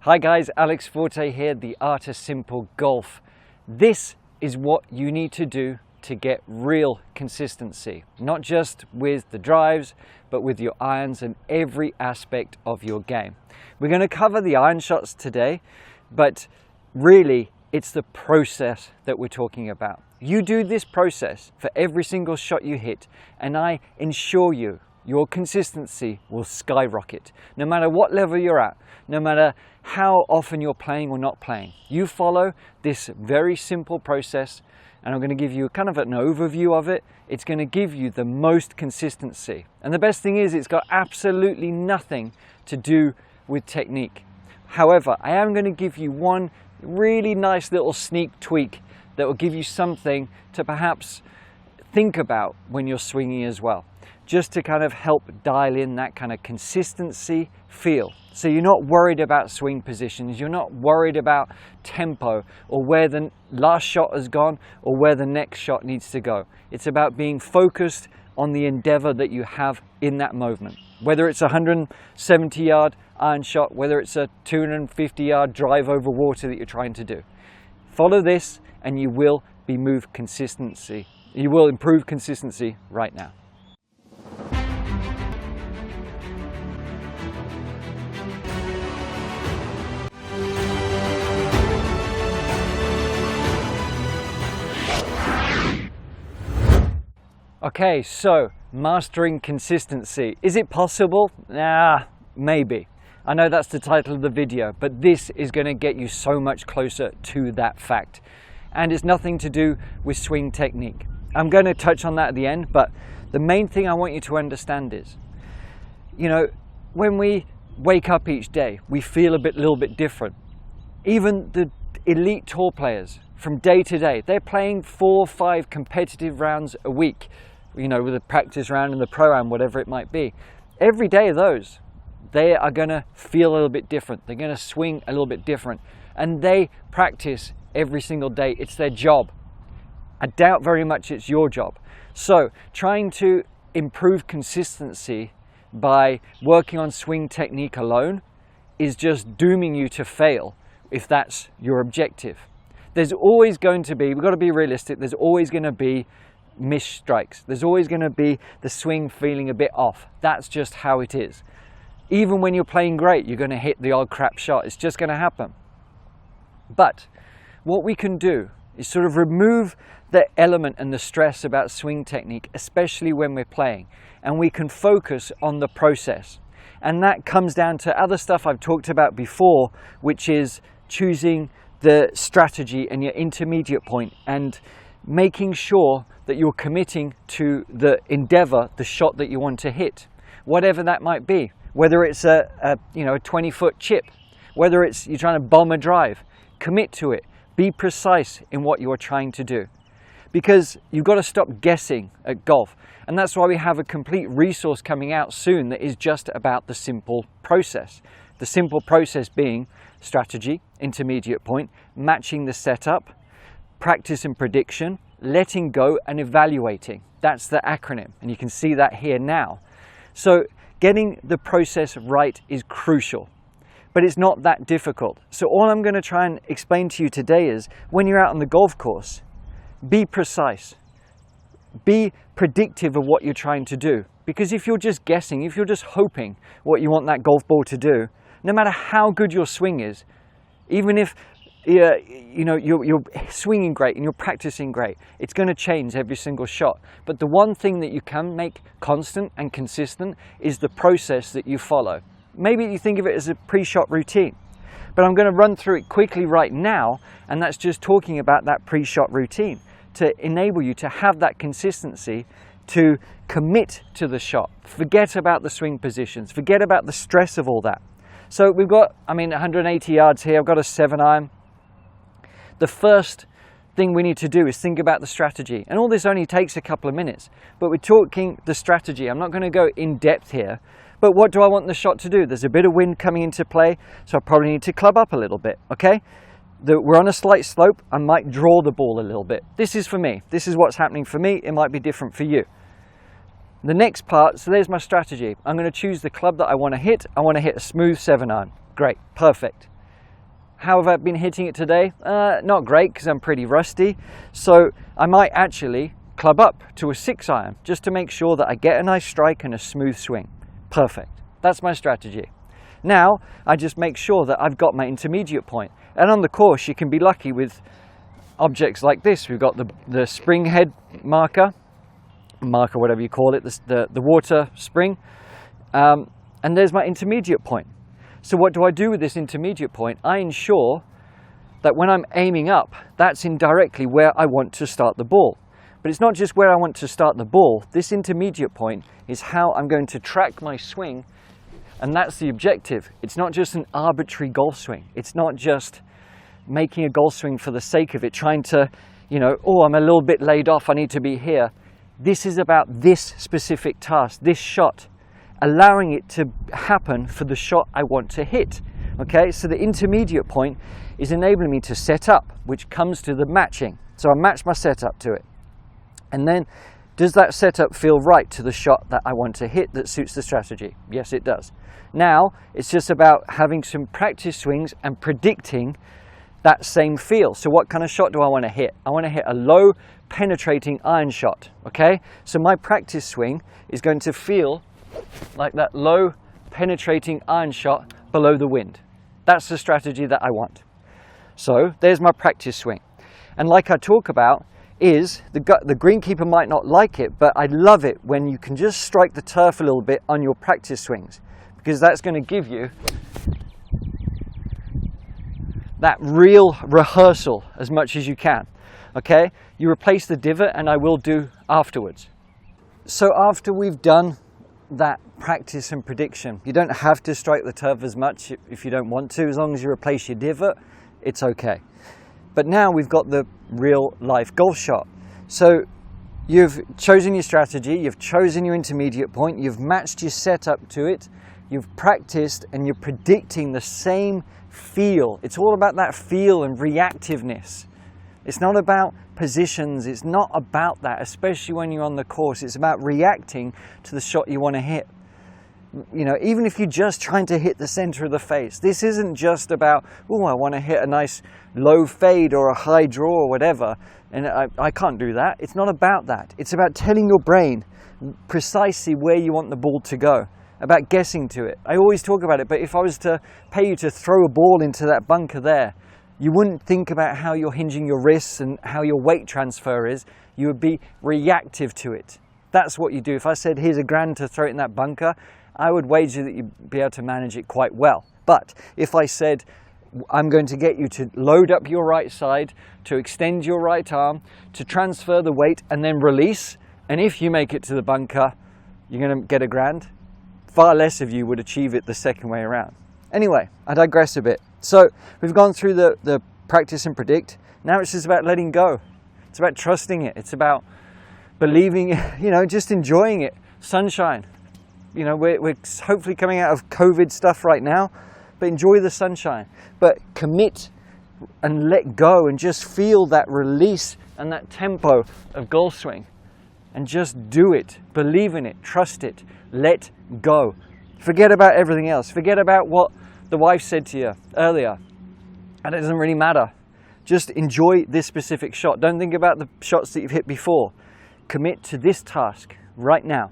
Hi guys, Alex Forte here, the Art of Simple Golf. This is what you need to do to get real consistency, not just with the drives, but with your irons and every aspect of your game. We're going to cover the iron shots today, but really it's the process that we're talking about. You do this process for every single shot you hit, and I assure you, your consistency will skyrocket. No matter what level you're at, no matter how often you're playing or not playing, you follow this very simple process, and I'm going to give you kind of an overview of it. It's going to give you the most consistency. And the best thing is, it's got absolutely nothing to do with technique. However, I am going to give you one really nice little sneak tweak that will give you something to perhaps think about when you're swinging as well, just to kind of help dial in that kind of consistency feel. So you're not worried about swing positions, you're not worried about tempo or where the last shot has gone or where the next shot needs to go. It's about being focused on the endeavor that you have in that movement. Whether it's a 170-yard iron shot, whether it's a 250-yard drive over water that you're trying to do. Follow this and you will improve consistency right now. Okay, so mastering consistency. Is it possible? Maybe. I know that's the title of the video, but this is going to get you so much closer to that fact. And it's nothing to do with swing technique. I'm going to touch on that at the end, but the main thing I want you to understand is, you know, when we wake up each day, we feel a little bit different. Even the elite tour players, from day to day, they're playing 4 or 5 competitive rounds a week, you know, with a practice round and the pro-am, whatever it might be. Every day of those, they are going to feel a little bit different. They're going to swing a little bit different. And they practice every single day. It's their job. I doubt very much it's your job. So trying to improve consistency by working on swing technique alone is just dooming you to fail if that's your objective. There's always going to be, we've got to be realistic, there's always going to be missed strikes. There's always going to be the swing feeling a bit off. That's just how it is. Even when you're playing great, you're going to hit the odd crap shot. It's just going to happen. But what we can do is sort of remove the element and the stress about swing technique, especially when we're playing, and we can focus on the process. And that comes down to other stuff I've talked about before, which is choosing the strategy and your intermediate point and making sure that you're committing to the endeavor, the shot that you want to hit, whatever that might be. Whether it's a 20-foot chip, whether it's you're trying to bomb a drive, commit to it. Be precise in what you're trying to do, because you've got to stop guessing at golf. And that's why we have a complete resource coming out soon that is just about the simple process. The simple process being strategy, intermediate point, matching the setup, practice and prediction, letting go and evaluating. That's the acronym, and you can see that here now. So getting the process right is crucial, but it's not that difficult. So all I'm going to try and explain to you today is, when you're out on the golf course, be precise. Be predictive of what you're trying to do. Because if you're just guessing, if you're just hoping what you want that golf ball to do, no matter how good your swing is, even if you're swinging great and you're practicing great, it's going to change every single shot. But the one thing that you can make constant and consistent is the process that you follow. Maybe you think of it as a pre-shot routine, but I'm going to run through it quickly right now, and that's just talking about that pre-shot routine to enable you to have that consistency, to commit to the shot. Forget about the swing positions, forget about the stress of all that. So we've got, 180 yards here, I've got a 7-iron. The first thing we need to do is think about the strategy. And all this only takes a couple of minutes, but we're talking the strategy. I'm not going to go in depth here, but what do I want the shot to do? There's a bit of wind coming into play, so I probably need to club up a little bit, okay? We're on a slight slope, I might draw the ball a little bit. This is for me. This is what's happening for me. It might be different for you. The next part, so there's my strategy. I'm going to choose the club that I want to hit. I want to hit a smooth 7-iron. Great, perfect. How have I been hitting it today? Not great, because I'm pretty rusty. So I might actually club up to a 6-iron just to make sure that I get a nice strike and a smooth swing. Perfect. That's my strategy. Now I just make sure that I've got my intermediate point. And on the course you can be lucky with objects like this. We've got the spring head marker, whatever you call it, the water spring. And there's my intermediate point. So what do I do with this intermediate point? I ensure that when I'm aiming up, that's indirectly where I want to start the ball. But it's not just where I want to start the ball. This intermediate point is how I'm going to track my swing, and that's the objective. It's not just an arbitrary golf swing. It's not just making a golf swing for the sake of it, trying to, you know, oh, I'm a little bit laid off, I need to be here. This is about this specific task, this shot, allowing it to happen for the shot I want to hit. Okay, so the intermediate point is enabling me to set up, which comes to the matching. So I match my setup to it. And then, does that setup feel right to the shot that I want to hit that suits the strategy? Yes, it does. Now, it's just about having some practice swings and predicting that same feel. So what kind of shot do I want to hit? I want to hit a low penetrating iron shot, okay? So my practice swing is going to feel like that low penetrating iron shot below the wind. That's the strategy that I want. So there's my practice swing. And like I talk about, is the greenkeeper might not like it, but I love it when you can just strike the turf a little bit on your practice swings, because that's going to give you that real rehearsal as much as you can. Okay, you replace the divot, and I will do afterwards. So after we've done that practice and prediction, you don't have to strike the turf as much if you don't want to. As long as you replace your divot, it's okay. But now we've got the real life golf shot. So you've chosen your strategy, you've chosen your intermediate point, you've matched your setup to it, you've practiced, and you're predicting the same feel. It's all about that feel and reactiveness. It's not about positions, it's not about that, especially when you're on the course. It's about reacting to the shot you want to hit. You know, even if you're just trying to hit the center of the face, this isn't just about, oh, I want to hit a nice low fade or a high draw or whatever, and I can't do that. It's not about that. It's about telling your brain precisely where you want the ball to go, about guessing to it. I always talk about it, but if I was to pay you to throw a ball into that bunker there, you wouldn't think about how you're hinging your wrists and how your weight transfer is. You would be reactive to it. That's what you do. If I said, here's $1,000 to throw it in that bunker, I would wager that you'd be able to manage it quite well. But if I said, I'm going to get you to load up your right side, to extend your right arm, to transfer the weight and then release, and if you make it to the bunker, you're going to get $1,000, far less of you would achieve it the second way around. Anyway, I digress a bit. So we've gone through the practice and predict. Now it's just about letting go. It's about trusting it. It's about believing, you know, just enjoying it. Sunshine. You know, we're hopefully coming out of COVID stuff right now, but enjoy the sunshine. But commit and let go and just feel that release and that tempo of golf swing. And just do it. Believe in it. Trust it. Let go. Forget about everything else. Forget about what the wife said to you earlier. And it doesn't really matter. Just enjoy this specific shot. Don't think about the shots that you've hit before. Commit to this task right now.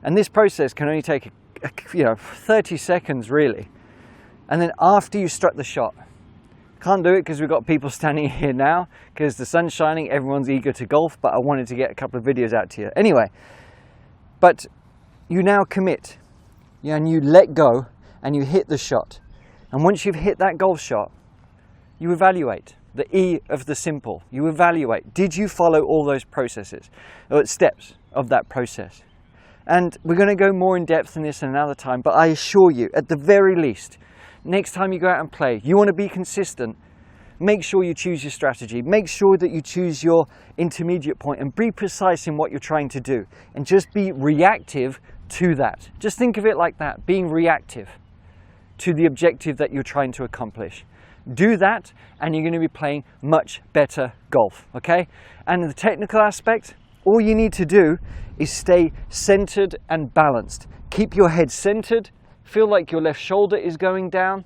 And this process can only take, 30 seconds really. And then after you struck the shot, can't do it because we've got people standing here now because the sun's shining, everyone's eager to golf, but I wanted to get a couple of videos out to you. Anyway, but you now commit, and you let go and you hit the shot. And once you've hit that golf shot, you evaluate. The E of the S.I.M.P.L.E. You evaluate. Did you follow all those processes, or steps of that process? And we're going to go more in depth in this another time, but I assure you, at the very least, next time you go out and play, you want to be consistent, make sure you choose your strategy, make sure that you choose your intermediate point and be precise in what you're trying to do and just be reactive to that. Just think of it like that, being reactive to the objective that you're trying to accomplish. Do that and you're going to be playing much better golf, okay? And in the technical aspect, all you need to do is stay centered and balanced. Keep your head centered, feel like your left shoulder is going down,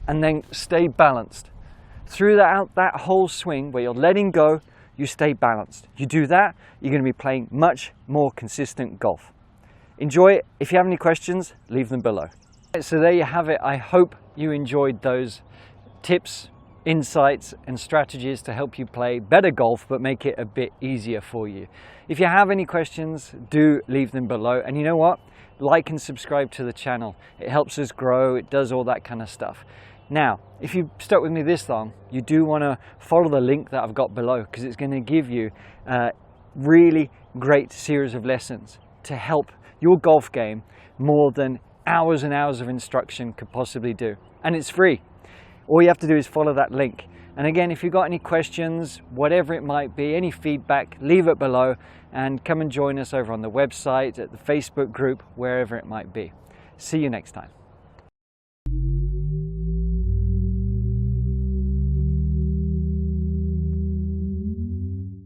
and then stay balanced. Through that whole swing where you're letting go, you stay balanced. You do that, you're going to be playing much more consistent golf. Enjoy it. If you have any questions, leave them below. So there you have it. I hope you enjoyed those tips, insights and strategies to help you play better golf but make it a bit easier for you. If you have any questions, do leave them below. And you know what? Like and subscribe to the channel. It helps us grow. It does all that kind of stuff. Now, if you've stuck with me this long, you do want to follow the link that I've got below, because it's going to give you a really great series of lessons to help your golf game more than hours and hours of instruction could possibly do. And it's free. All you have to do is follow that link. And again, if you've got any questions, whatever it might be, any feedback, leave it below and come and join us over on the website, at the Facebook group, wherever it might be. See you next time.